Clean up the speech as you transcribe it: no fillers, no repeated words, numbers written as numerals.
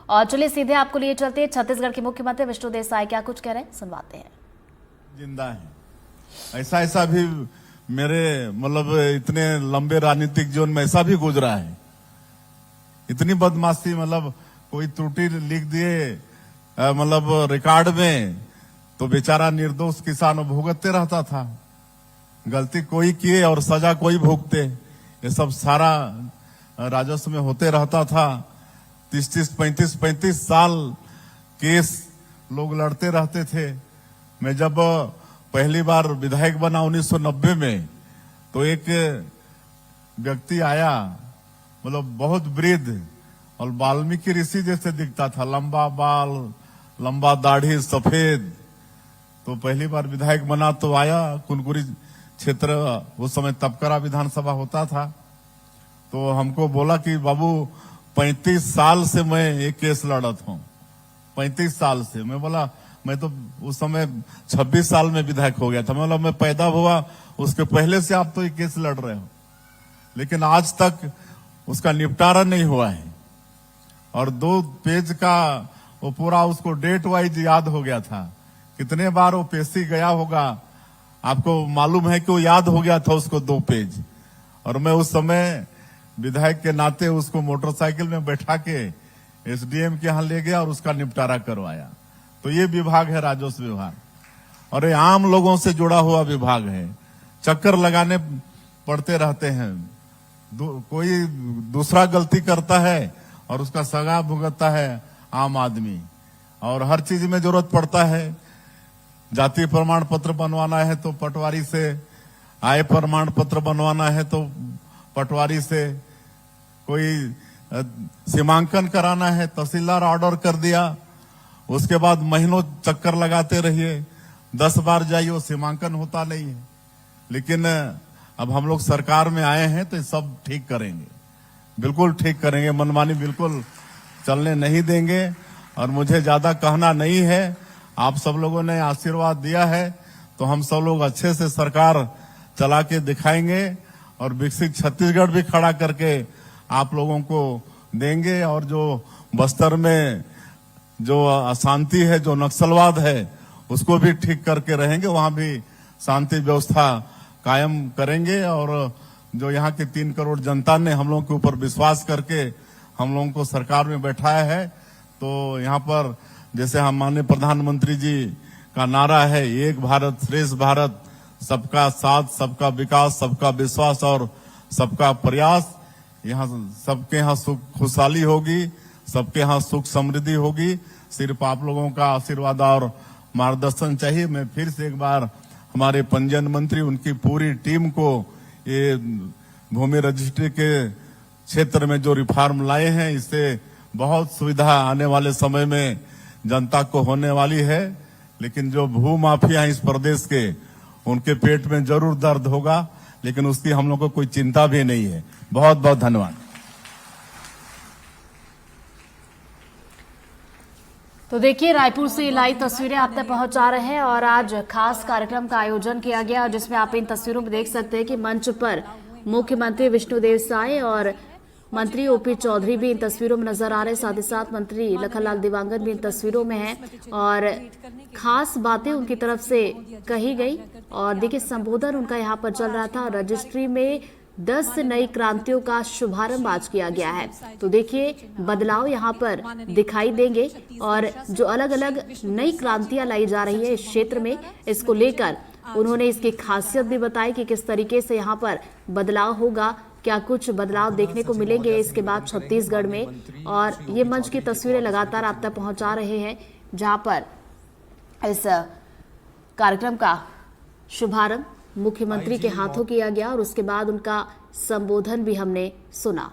और चलिए सीधे आपको लिए चलते हैं छत्तीसगढ़ के मुख्यमंत्री विष्णुदेव साय क्या कुछ कह रहे हैं, सुनवाते हैं। जिंदा है ऐसा भी मेरे मतलब इतने लंबे राजनीतिक जीवन में ऐसा भी गुजरा है। इतनी बदमाशी, मतलब कोई त्रुटि लिख दिए मतलब रिकॉर्ड में तो बेचारा निर्दोष किसान भुगतते रहता था। गलती कोई किए और सजा कोई भुगते, ये सब सारा राजस्व में होते रहता था। 30-30, 35-35 साल केस लोग लड़ते रहते थे। मैं जब पहली बार विधायक बना 1990 में, तो एक व्यक्ति आया, मतलब बहुत वृद्ध और वाल्मीकि ऋषि जैसे दिखता था, लंबा बाल, लंबा दाढ़ी, सफेद। तो पहली बार विधायक बना तो आया कुनकुरी क्षेत्र, उस समय तपकरा विधानसभा होता था। तो हमको बोला कि बाबू 35 साल से मैं एक केस लड़त हूं, 35 साल से। मैं बोला मैं तो उस समय 26 साल में विधायक हो गया था। मतलब मैं पैदा हुआ उसके पहले से आप तो ये केस लड़ रहे हो, लेकिन आज तक उसका निपटारा नहीं हुआ है। और 2 पेज का वो पूरा उसको डेट वाइज याद हो गया था, कितने बार वो पेशी गया होगा आपको मालूम है कि वो याद हो गया था उसको 2 पेज। और मैं उस समय विधायक के नाते उसको मोटरसाइकिल में बैठा के एसडीएम के यहाँ ले गया और उसका निपटारा करवाया। तो ये विभाग है राजस्व विभाग, और ये आम लोगों से जुड़ा हुआ विभाग है। चक्कर लगाने पड़ते रहते हैं, कोई दूसरा गलती करता है और उसका सजा भुगतता है आम आदमी। और हर चीज में जरूरत पड़ता है, जाति प्रमाण पत्र बनवाना है तो पटवारी से, आय प्रमाण पत्र बनवाना है तो पटवारी से, कोई सीमांकन कराना है तहसीलदार ऑर्डर कर दिया, उसके बाद महीनों चक्कर लगाते रहिए, 10 बार जाइए, वो सीमांकन होता नहीं है। लेकिन अब हम लोग सरकार में आए हैं तो सब ठीक करेंगे, बिल्कुल ठीक करेंगे, मनमानी बिल्कुल चलने नहीं देंगे। और मुझे ज्यादा कहना नहीं है, आप सब लोगों ने आशीर्वाद दिया है तो हम सब लोग अच्छे से सरकार चला के दिखाएंगे और विकसित छत्तीसगढ़ भी खड़ा करके आप लोगों को देंगे। और जो बस्तर में जो अशांति है, जो नक्सलवाद है, उसको भी ठीक करके रहेंगे, वहां भी शांति व्यवस्था कायम करेंगे। और जो यहाँ की 3 करोड़ जनता ने हम लोगों के ऊपर विश्वास करके हम लोगों को सरकार में बैठाया है, तो यहाँ पर जैसे हम माननीय प्रधानमंत्री जी का नारा है, एक भारत श्रेष्ठ भारत, सबका साथ, सबका विकास, सबका विश्वास और सबका प्रयास। यहाँ सबके यहाँ सुख खुशहाली होगी, सबके यहाँ सुख समृद्धि होगी। सिर्फ आप लोगों का आशीर्वाद और मार्गदर्शन चाहिए। मैं फिर से एक बार हमारे पंजीयन मंत्री, उनकी पूरी टीम को ये भूमि रजिस्ट्री के क्षेत्र में जो रिफॉर्म लाए हैं, इससे बहुत सुविधा आने वाले समय में जनता को होने वाली है। लेकिन जो भू माफिया हैं इस प्रदेश के, उनके पेट में जरूर दर्द होगा, लेकिन उसकी हम लोग को कोई चिंता भी नहीं है। बहुत बहुत धन्यवाद। तो देखिए, रायपुर से लाइव तस्वीरें आप तक पहुंचा रहे हैं और आज खास कार्यक्रम का आयोजन किया गया, जिसमें आप इन तस्वीरों में देख सकते हैं कि मंच पर मुख्यमंत्री विष्णुदेव साय और मंत्री ओपी चौधरी भी इन तस्वीरों में नजर आ रहे हैं। साथ ही साथ मंत्री लखनलाल देवांगन भी इन तस्वीरों में हैं और खास बातें उनकी तरफ से कही गई। और देखिए, संबोधन उनका यहाँ पर चल रहा था। रजिस्ट्री में 10 नई क्रांतियों का शुभारंभ आज किया गया है। तो देखिए, बदलाव यहाँ पर दिखाई देंगे और जो अलग अलग नई क्रांतियां लाई जा रही है इस क्षेत्र में, इसको लेकर उन्होंने इसकी खासियत भी बताई कि किस तरीके से यहाँ पर बदलाव होगा, क्या कुछ बदलाव देखने को मिलेंगे इसके बाद छत्तीसगढ़ में। और ये मंच की तस्वीरें लगातार आप तक पहुंचा रहे हैं, जहां पर इस कार्यक्रम का शुभारंभ मुख्यमंत्री के हाथों किया गया और उसके बाद उनका संबोधन भी हमने सुना।